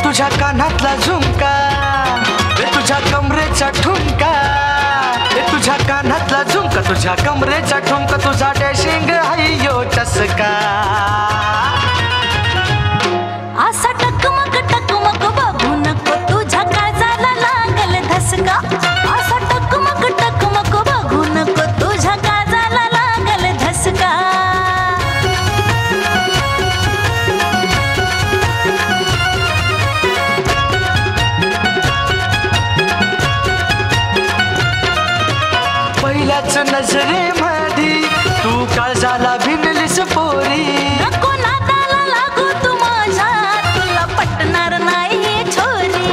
तुझ्या कानातला झुमका, तुझ्या कमरेचा ठुमका, तुझ्या कानातला झुमका, तुझ्या कमरेचा ठुमका, तुझा डॅशिंग हायो टसका. असा टकमक टकमक बघू नको, तुझ्या काळजाला लागल धसका. असा टकमक टकमक बघू नको, तुझ्या काळजाला लागल धसका. पहिल्याच नजरेमध्ये तू काळजाला भिनलीस पोरी. नको नादाला लागू तू माझ्या, तुला पटणार नाही छोरी.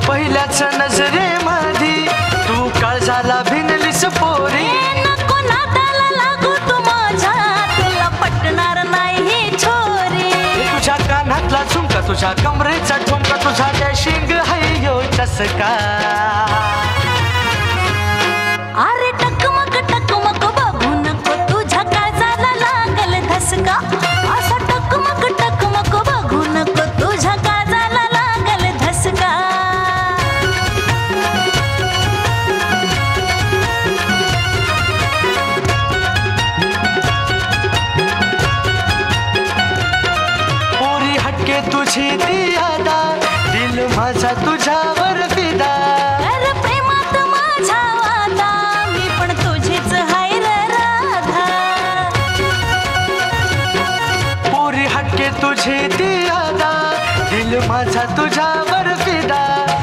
पहिल्याच नजरेमध्ये तू काळजाला भिनलीस पोरी. नको नादाला लागू तू माझ्या, तुला पटणार नाही छोरी. तुझ्या कानातला झुमका, तुझ्या कमरेचा ठुमका, तुझा डॅशिंग हायो टसका. अरे टकमक टकमक बघू नको, तुझ्या काळजाला लागल धसका. असा टकमक टकमक बघू नको, तुझ्या काळजाला लागल धसका. पोरी हटके तुझी ती यादा, दिल माझा तुझ्यावर फिदा. अरे प्रेमात माझ्या वादा, मी पण तुझीच हाय रे राधा. पोरी हटके तुझी ती यादा, दिल माझा तुझ्यावर फिदा.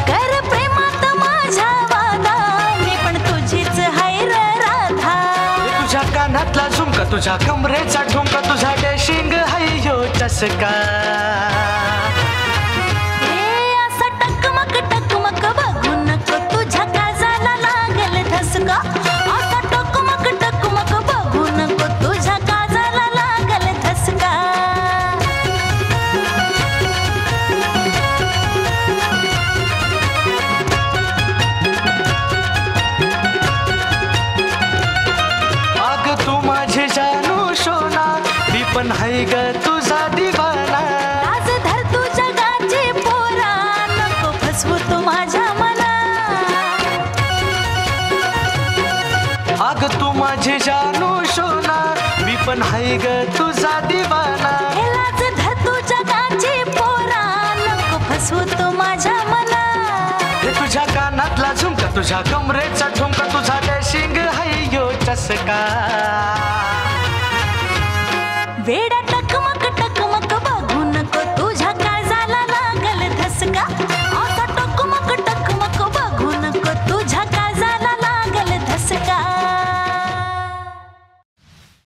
कर प्रेमात माझ्या वादा, मी पण तुझीच हाय रे राधा. तुझ्या कानातला झुमका, तुझ्या कमरेचा ठुमका, तुझा डॅशिंग हायो टसका. असा टकमक टकमक बघू नको, तुझ्या काळजाला लागल धसका. असा टकमक टकमक बघू नको, तुझ्या काळजाला लागल धसका. अग तू माझी जानू सोना, मी पण हाय ग तुझा दिवाना. लाज धर तू जगाची पोरा, नको फसवू तू माझ्या मना. अग तू माझी जानू सोना, मी पण हाय ग तुझा दिवाना. हे लाज धर तू जगाची पोरा, नको फसवू तू माझ्या मना. तुझ्या कानातला झुमका, तुझ्या कमरेचा ठुमका, तुझा डॅशिंग हायो टसका. वेड्यात